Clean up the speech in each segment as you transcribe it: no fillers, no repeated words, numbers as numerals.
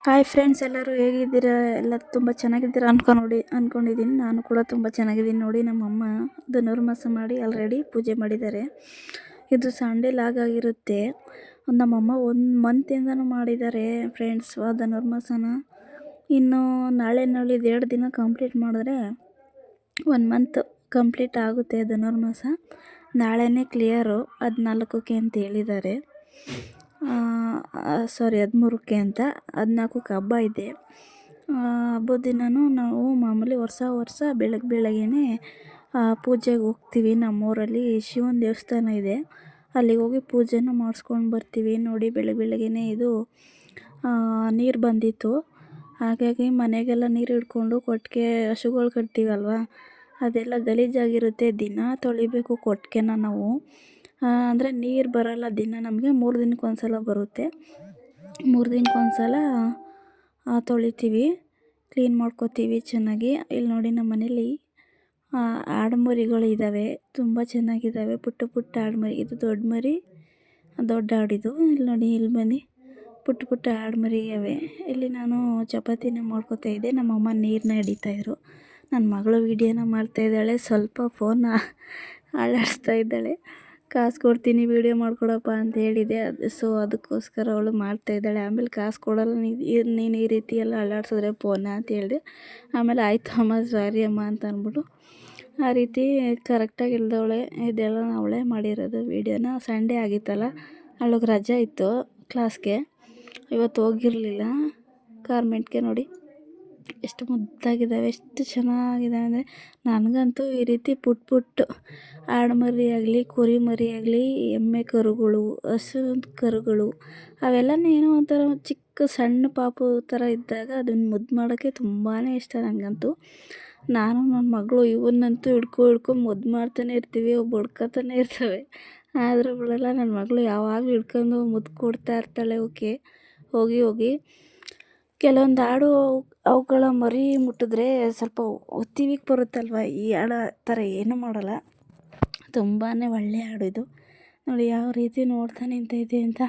Hi friends, ಎಲ್ಲರೂ ಹೇಗಿದ್ದೀರಾ? ಎಲ್ಲ ತುಂಬ ಚೆನ್ನಾಗಿದ್ದೀರಾ ಅಂದ್ಕೊಂಡಿದ್ದೀನಿ. ನಾನು ಕೂಡ ತುಂಬ ಚೆನ್ನಾಗಿದ್ದೀನಿ. ನೋಡಿ, ನಮ್ಮಮ್ಮ ಧನುರ್ಮಾಸ ಮಾಡಿ ಆಲ್ರೆಡಿ ಪೂಜೆ ಮಾಡಿದ್ದಾರೆ. ಇದು ಸಂಡೇ ಲಾಗಾಗಿರುತ್ತೆ. ನಮ್ಮಮ್ಮ 1 ಮಂತಿಂದನೂ ಮಾಡಿದ್ದಾರೆ ಫ್ರೆಂಡ್ಸ್ ಧನುರ್ಮಾಸನ. ಇನ್ನು ನಾಳೆ ನಾಳಿದ್ದು 2 ದಿನ ಕಂಪ್ಲೀಟ್ ಮಾಡಿದ್ರೆ 1 ಮಂತ್ ಕಂಪ್ಲೀಟ್ ಆಗುತ್ತೆ ಧನುರ್ಮಾಸ. ನಾಳೆನೇ ಕ್ಲಿಯರು 14ಕ್ಕೆ ಅಂತ ಹೇಳಿದ್ದಾರೆ. 13ಕ್ಕೆ ಅಂತ. 14ಕ್ಕೆ ಹಬ್ಬ ಇದೆ. ಹಬ್ಬದ ದಿನವೂ ನಾವು ಮಾಮೂಲಿ ವರ್ಷ ಬೆಳಗ್ಗೆನೇ ಪೂಜೆಗೆ ಹೋಗ್ತೀವಿ. ನಮ್ಮೂರಲ್ಲಿ ಶಿವನ ದೇವಸ್ಥಾನ ಇದೆ, ಅಲ್ಲಿಗೆ ಹೋಗಿ ಪೂಜೆನ ಮಾಡಿಸ್ಕೊಂಡು ಬರ್ತೀವಿ. ನೋಡಿ, ಬೆಳಗ್ಗೆನೇ ಇದು ನೀರು ಬಂದಿತ್ತು. ಹಾಗಾಗಿ ಮನೆಗೆಲ್ಲ ನೀರು ಹಿಡ್ಕೊಂಡು ಕೊಟ್ಟಿಗೆ ಹಸುಗಳು ಕಟ್ತೀವಲ್ವ, ಅದೆಲ್ಲ ಗಲೀಜಾಗಿರುತ್ತೆ. ದಿನ ತೊಳಿಬೇಕು ಕೊಟ್ಟಿಗೆನ ನಾವು. ಅಂದರೆ ನೀರು ಬರೋಲ್ಲ ದಿನ, ನಮಗೆ 3 ದಿನಕ್ಕೆ ಒಂದ್ಸಲ ಬರುತ್ತೆ. 3 ದಿನಕ್ಕೆ ಒಂದ್ಸಲ ತೊಳಿತೀವಿ, ಕ್ಲೀನ್ ಮಾಡ್ಕೋತೀವಿ ಚೆನ್ನಾಗಿ. ಇಲ್ಲಿ ನೋಡಿ, ನಮ್ಮ ಮನೇಲಿ ಆಡುಮರಿಗಳು ಇದ್ದಾವೆ, ತುಂಬ ಚೆನ್ನಾಗಿದ್ದಾವೆ. ಪುಟ್ಟ ಆಡುಮರಿ. ಇದು ದೊಡ್ಡ ಮರಿ, ದೊಡ್ಡ ಆಡಿದು. ಇಲ್ಲಿ ನೋಡಿ, ಇಲ್ಲಿ ಬನ್ನಿ, ಪುಟ್ಟ ಆಡುಮರಿ ಇವೆ. ಇಲ್ಲಿ ನಾನು ಚಪಾತಿನ ಮಾಡ್ಕೋತಾ ಇದ್ದೆ, ನಮ್ಮಮ್ಮ ನೀರನ್ನ ಹಿಡಿತಾಯಿದ್ರು. ನನ್ನ ಮಗಳು ವೀಡಿಯೋನ ಮಾಡ್ತಾಯಿದ್ದಾಳೆ, ಸ್ವಲ್ಪ ಫೋನ ಅಲ್ಲಾಡಿಸ್ತಾ ಇದ್ದಾಳೆ. ಕಾಸು ಕೊಡ್ತೀನಿ ವೀಡಿಯೋ ಮಾಡ್ಕೊಡಪ್ಪ ಅಂತ ಹೇಳಿದೆ. ಅದಕ್ಕೋಸ್ಕರ ಅವಳು ಮಾಡ್ತಾಯಿದ್ದಾಳೆ. ಆಮೇಲೆ ಕಾಸು ಕೊಡಲ್ಲ ನೀನು ಈ ರೀತಿ ಎಲ್ಲ ಅಲ್ಲಾಡಿಸಿದ್ರೆ ಫೋನ ಅಂತ ಹೇಳಿದೆ. ಆಮೇಲೆ ಆಯಿತು ಅಮ್ಮ, ಸಾರಿ ಅಮ್ಮ ಅಂತ ಅಂದ್ಬಿಟ್ಟು ಆ ರೀತಿ ಕರೆಕ್ಟಾಗಿ ಇಲ್ದವಳೆ. ಇದೆಲ್ಲ ಅವಳೇ ಮಾಡಿರೋದು ವೀಡಿಯೋನ. ಸಂಡೇ ಆಗಿತ್ತಲ್ಲ, ಅವಳಿಗೆ ರಜೆ ಇತ್ತು ಕ್ಲಾಸ್ಗೆ, ಇವತ್ತು ಹೋಗಿರಲಿಲ್ಲ ಗಾರ್ಮೆಂಟ್ಗೆ. ನೋಡಿ ಎಷ್ಟು ಮುದ್ದಾಗಿದ್ದಾವೆ, ಎಷ್ಟು ಚೆನ್ನಾಗಿದ್ದಾವೆ ಅಂದರೆ, ನನಗಂತೂ ಈ ರೀತಿ ಪುಟ್ಟ ಆಡುಮರಿ ಆಗಲಿ, ಕುರಿ ಮರಿ ಆಗಲಿ, ಎಮ್ಮೆ ಕರುಗಳು, ಹಸು ಕರುಗಳು, ಅವೆಲ್ಲನೂ ಏನೋ ಒಂಥರ ಚಿಕ್ಕ ಸಣ್ಣ ಪಾಪು ಥರ ಇದ್ದಾಗ ಅದನ್ನು ಮುದ್ದು ಮಾಡೋಕ್ಕೆ ತುಂಬಾ ಇಷ್ಟ ನನಗಂತೂ. ನಾನು ನನ್ನ ಮಗಳು ಇವನ್ನಂತೂ ಹಿಡ್ಕೊ ಮುದ್ದು ಮಾಡ್ತಾನೆ ಇರ್ತೀವಿ, ಬಡ್ಕೊತಾನೆ ಇರ್ತವೆ. ಆದರೂ ಬಿಡಲ್ಲ ನನ್ನ ಮಗಳು, ಯಾವಾಗಲೂ ಹಿಡ್ಕೊಂಡು ಮುದ್ದು ಕೊಡ್ತಾ ಇರ್ತಾಳೆ ಅವಕ್ಕೆ. ಹೋಗಿ ಕೆಲವೊಂದು ಆಡು ಅವುಗಳ ಮರಿ ಮುಟ್ಟಿದ್ರೆ ಸ್ವಲ್ಪ ಟಿವಿಗೆ ಬರುತ್ತಲ್ವ, ಈ ಆಡ ಥರ ಏನೂ ಮಾಡಲ್ಲ. ತುಂಬಾ ಒಳ್ಳೆಯ ಆಡು ಇದು. ನೋಡಿ ಯಾವ ರೀತಿ ನೋಡ್ತಾ ನಿಂತೈತೆ ಅಂತ.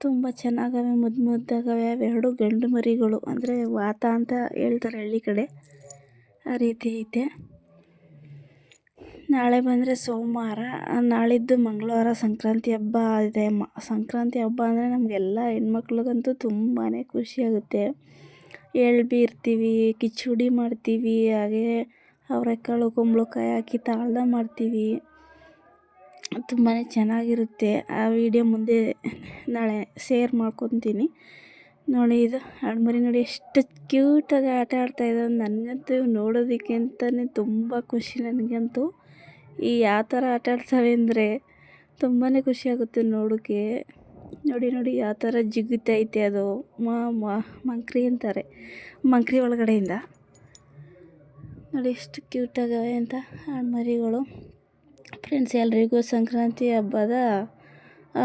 ತುಂಬ ಚೆನ್ನಾಗವೆ, ಮುದ್ದಾಗವೆ. ಅವೆರಡು ಗಂಡು ಮರಿಗಳು, ಅಂದರೆ ವಾತ ಅಂತ ಹೇಳ್ತಾರೆ ಹಳ್ಳಿ ಕಡೆ, ಆ ರೀತಿ ಐತೆ. ನಾಳೆ ಬಂದರೆ ಸೋಮವಾರ, ನಾಳಿದ್ದು ಮಂಗಳವಾರ ಸಂಕ್ರಾಂತಿ ಹಬ್ಬ ಇದೆ. ಸಂಕ್ರಾಂತಿ ಹಬ್ಬ ಅಂದರೆ ನಮಗೆಲ್ಲ ಹೆಣ್ಮಕ್ಳಿಗಂತೂ ತುಂಬಾ ಖುಷಿಯಾಗುತ್ತೆ. ಎಳ್ಳು ಬೀರ್ತೀವಿ, ಕಿಚುಡಿ ಮಾಡ್ತೀವಿ, ಹಾಗೆ ಅವರೆಕಾಳು ಕುಂಬಳಕಾಯಿ ಹಾಕಿ ತಾಳ್ದ ಮಾಡ್ತೀವಿ. ತುಂಬಾ ಚೆನ್ನಾಗಿರುತ್ತೆ. ಆ ವಿಡಿಯೋ ಮುಂದೆ ನಾಳೆ ಶೇರ್ ಮಾಡ್ಕೊತೀನಿ. ನೋಡಿ, ಇದು ಆಡುಮರಿ ನೋಡಿ ಎಷ್ಟು ಕ್ಯೂಟಾಗಿ ಆಟ ಆಡ್ತಾಯಿದ್ದಾವೆ. ನನಗಂತೂ ನೋಡೋದಕ್ಕೆ ಅಂತಲೇ ತುಂಬ ಖುಷಿ. ನನಗಂತೂ ಯಾವ ಥರ ಆಟ ಆಡ್ತವೆ ಅಂದರೆ ತುಂಬಾ ಖುಷಿಯಾಗುತ್ತೆ ನೋಡೋಕ್ಕೆ. ನೋಡಿ ಯಾವ ಥರ ಜಿಗಿತೈತೆ ಅದು. ಮಂಕ್ರಿ ಅಂತಾರೆ, ಮಂಕ್ರಿ ಒಳಗಡೆಯಿಂದ. ನೋಡಿ ಎಷ್ಟು ಕ್ಯೂಟಾಗವೆ ಅಂತ ಆಡುಮರಿಗಳು. ಫ್ರೆಂಡ್ಸ್, ಎಲ್ರಿಗೂ ಸಂಕ್ರಾಂತಿ ಹಬ್ಬದ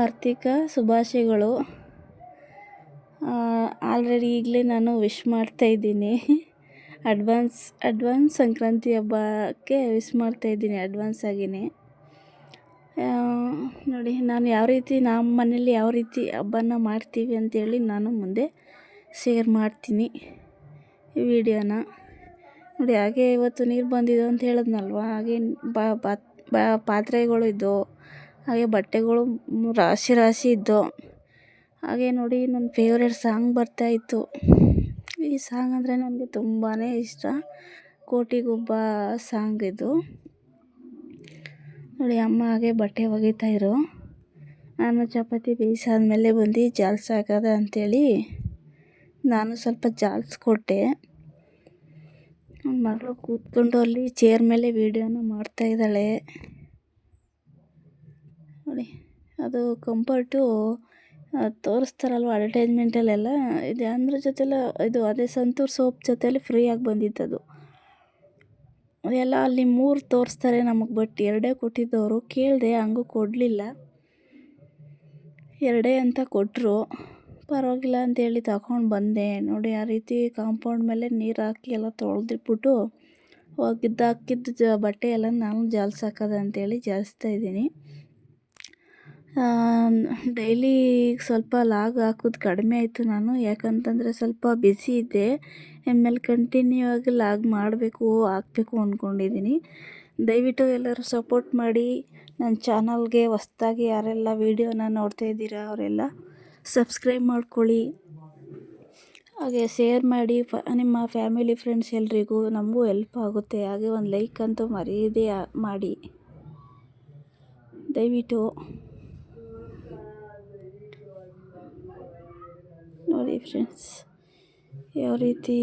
ಆರ್ಥಿಕ ಶುಭಾಶಯಗಳು. ಆಲ್ರೆಡಿ ಈಗಲೇ ನಾನು ವಿಶ್ ಮಾಡ್ತಾಯಿದ್ದೀನಿ. ಅಡ್ವಾನ್ಸ್ ಸಂಕ್ರಾಂತಿ ಹಬ್ಬಕ್ಕೆ ವಿಶ್ ಮಾಡ್ತಾಯಿದ್ದೀನಿ ಅಡ್ವಾನ್ಸ್ ಆಗಿಯೇ. ನೋಡಿ, ನಾನು ಯಾವ ರೀತಿ ನಮ್ಮ ಮನೇಲಿ ಯಾವ ರೀತಿ ಹಬ್ಬನ ಮಾಡ್ತೀವಿ ಅಂತೇಳಿ ನಾನು ಮುಂದೆ ಶೇರ್ ಮಾಡ್ತೀನಿ ಈ ವಿಡಿಯೋನ. ನೋಡಿ, ಹಾಗೆ ಇವತ್ತು ನೀರು ಬಂದಿದ್ದು ಅಂತ ಹೇಳಿದ್ನಲ್ವ, ಹಾಗೆ ಪಾತ್ರೆಗಳು ಇದ್ದವು, ಹಾಗೆ ಬಟ್ಟೆಗಳು ರಾಶಿ ಇದ್ದವು. ಹಾಗೆ ನೋಡಿ, ನನ್ನ ಫೇವ್ರೆಟ್ ಸಾಂಗ್ ಬರ್ತಾಯಿತ್ತು. ಈ ಸಾಂಗ್ ಅಂದರೆ ನನಗೆ ತುಂಬಾ ಇಷ್ಟ. ಕೋಟಿಗೊಬ್ಬ ಸಾಂಗ್ ಇದು. ನೋಡಿ, ಅಮ್ಮ ಹಾಗೆ ಬಟ್ಟೆ ಒಗಿತಾಯಿದ್ರು. ನಾನು ಚಪಾತಿ ಬೇಯಿಸಾದ್ಮೇಲೆ ಬಂದು ಜಾಲ್ಸಾಕದ ಅಂಥೇಳಿ ನಾನು ಸ್ವಲ್ಪ ಜಾಲಿಸ್ಕೊಟ್ಟೆ. ನನ್ನ ಮಗಳು ಕೂತ್ಕೊಂಡು ಅಲ್ಲಿ ಚೇರ್ ಮೇಲೆ ವೀಡಿಯೋನ ಮಾಡ್ತಾಯಿದ್ದಾಳೆ. ನೋಡಿ, ಅದು ಕಂಫರ್ಟು ತೋರಿಸ್ತಾರಲ್ವ ಅಡ್ವರ್ಟೈಸ್ಮೆಂಟಲ್ಲೆಲ್ಲ, ಇದು ಅಂದ್ರ ಜೊತೆಲ್ಲ ಇದು ಅದೇ ಸಂತೂರ್ ಸೋಪ್ ಜೊತೆಲಿ ಫ್ರೀಯಾಗಿ ಬಂದಿತ್ತದು. ಎಲ್ಲ ಅಲ್ಲಿ 3 ತೋರಿಸ್ತಾರೆ ನಮಗೆ, ಬಟ್ 2 ಕೊಟ್ಟಿದ್ದವರು. ಕೇಳಿದೆ, ಹಂಗೂ ಕೊಡಲಿಲ್ಲ. 2 ಅಂತ ಕೊಟ್ಟರು. ಪರವಾಗಿಲ್ಲ ಅಂತೇಳಿ ತಗೊಂಡು ಬಂದೆ. ನೋಡಿ, ಆ ರೀತಿ ಕಾಂಪೌಂಡ್ ಮೇಲೆ ನೀರು ಹಾಕಿ ಎಲ್ಲ ತೊಳೆದಿಟ್ಬಿಟ್ಟು ಹಾಕಿದ್ದು ಬಟ್ಟೆ ಎಲ್ಲ ನಾನು ಜಾಲ್ಸಾಕದ ಅಂತೇಳಿ ಜಾಲಿಸ್ತಾಯಿದ್ದೀನಿ. ಡೈಲಿ ಸ್ವಲ್ಪ ಲಾಗ್ ಹಾಕೋದು ಕಡಿಮೆ ಆಯಿತು ನಾನು, ಯಾಕಂತಂದರೆ ಸ್ವಲ್ಪ ಬ್ಯುಸಿ ಇದ್ದೆ. ಇನ್ಮೇಲೆ ಕಂಟಿನ್ಯೂ ಆಗಿ ಲಾಗ್ ಮಾಡಬೇಕು, ಹಾಕಬೇಕು ಅಂದ್ಕೊಂಡಿದ್ದೀನಿ. ದಯವಿಟ್ಟು ಎಲ್ಲರೂ ಸಪೋರ್ಟ್ ಮಾಡಿ. ನನ್ನ ಚಾನಲ್ಗೆ ಹೊಸ್ದಾಗಿ ಯಾರೆಲ್ಲ ವೀಡಿಯೋನ ನೋಡ್ತಾ ಇದ್ದೀರಾ ಅವರೆಲ್ಲ ಸಬ್ಸ್ಕ್ರೈಬ್ ಮಾಡ್ಕೊಳ್ಳಿ, ಹಾಗೆ ಶೇರ್ ಮಾಡಿ ನಿಮ್ಮ ಫ್ಯಾಮಿಲಿ ಫ್ರೆಂಡ್ಸ್ ಎಲ್ರಿಗೂ, ನಮಗೂ ಹೆಲ್ಪ್ ಆಗುತ್ತೆ. ಹಾಗೆ ಒಂದು ಲೈಕ್ ಅಂತೂ ಮರೆಯದೇ ಮಾಡಿ ದಯವಿಟ್ಟು. ನೋಡಿ ಫ್ರೆಂಡ್ಸ್, ಯಾವ ರೀತಿ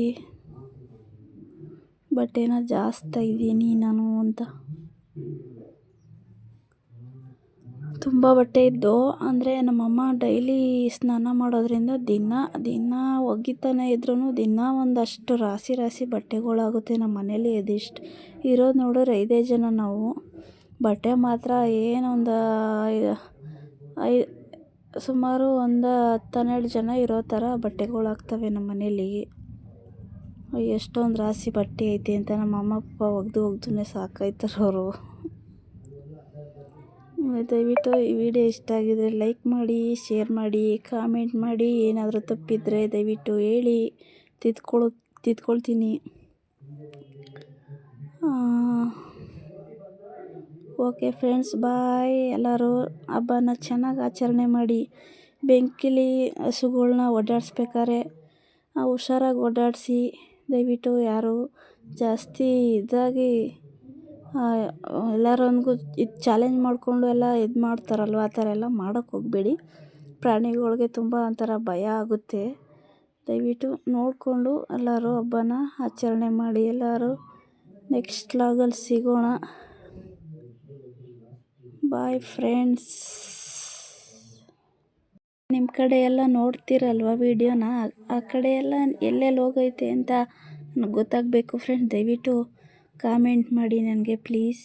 ಬಟ್ಟೆನ ಜಾಸ್ತಾ ಇದ್ದೀನಿ ನಾನು ಅಂತ. ತುಂಬ ಬಟ್ಟೆ ಇದ್ದು, ಅಂದರೆ ನಮ್ಮಮ್ಮ ಡೈಲಿ ಸ್ನಾನ ಮಾಡೋದ್ರಿಂದ ದಿನ ಒಗಿತಾನೆ ಇದ್ರೂ ದಿನ ಒಂದಷ್ಟು ರಾಶಿ ಬಟ್ಟೆಗಳಾಗುತ್ತೆ ನಮ್ಮ ಮನೇಲಿ. ಇದಿಷ್ಟು ಇರೋದು ನೋಡಿದ್ರೆ 5 ಜನ ನಾವು. ಬಟ್ಟೆ ಮಾತ್ರ ಏನೊಂದು ಸುಮಾರು ಒಂದು 10-12 ಜನ ಇರೋ ಥರ ಬಟ್ಟೆಗಳಾಗ್ತವೆ ನಮ್ಮ ಮನೇಲಿ. ಎಷ್ಟೊಂದು ರಾಶಿ ಬಟ್ಟೆ ಐತೆ ಅಂತ ನಮ್ಮ ಅಮ್ಮ ಪಪ್ಪ ಒಗ್ದು ಸಾಕಾಯ್ತಾರೆ ಅವರು. ದಯವಿಟ್ಟು ಈ ವಿಡಿಯೋ ಇಷ್ಟ ಆಗಿದರೆ ಲೈಕ್ ಮಾಡಿ, ಶೇರ್ ಮಾಡಿ, ಕಾಮೆಂಟ್ ಮಾಡಿ. ಏನಾದರೂ ತಪ್ಪಿದರೆ ದಯವಿಟ್ಟು ಹೇಳಿ, ತಿದ್ಕೊಳ್ತೀನಿ. ಓಕೆ ಫ್ರೆಂಡ್ಸ್, ಬಾಯ್. ಎಲ್ಲರೂ ಹಬ್ಬನ ಚೆನ್ನಾಗಿ ಆಚರಣೆ ಮಾಡಿ. ಬೆಂಕಿಲಿ ಹಸುಗಳ್ನ ಓಡಾಡಿಸ್ಬೇಕಾದ್ರೆ ಹುಷಾರಾಗಿ ಓಡಾಡಿಸಿ. ದಯವಿಟ್ಟು ಯಾರು ಜಾಸ್ತಿ ಇದಾಗಿ ಎಲ್ಲರೊಂದಿಗೂ ಇದು ಚಾಲೆಂಜ್ ಮಾಡಿಕೊಂಡು ಎಲ್ಲ ಇದು ಮಾಡ್ತಾರಲ್ವ, ಆ ಥರ ಎಲ್ಲ ಮಾಡೋಕ್ಕೆ ಹೋಗಬೇಡಿ. ಪ್ರಾಣಿಗಳಿಗೆ ತುಂಬ ಒಂಥರ ಭಯ ಆಗುತ್ತೆ. ದಯವಿಟ್ಟು ನೋಡಿಕೊಂಡು ಎಲ್ಲರೂ ಹಬ್ಬನ ಆಚರಣೆ ಮಾಡಿ. ಎಲ್ಲರೂ ನೆಕ್ಸ್ಟ್ ವ್ಲಾಗಲ್ಲಿ ಸಿಗೋಣ. Bye friends. ನಿಮ್ಮ ಕಡೆ ಎಲ್ಲ ನೋಡ್ತೀರಲ್ವ ವೀಡಿಯೋನ, ಆ ಕಡೆ ಎಲ್ಲ ಎಲ್ಲೆಲ್ಲಿ ಹೋಗೈತೆ ಅಂತ ನನಗೆ ಗೊತ್ತಾಗಬೇಕು ಫ್ರೆಂಡ್. ದಯವಿಟ್ಟು ಕಾಮೆಂಟ್ ಮಾಡಿ ನನಗೆ ಪ್ಲೀಸ್.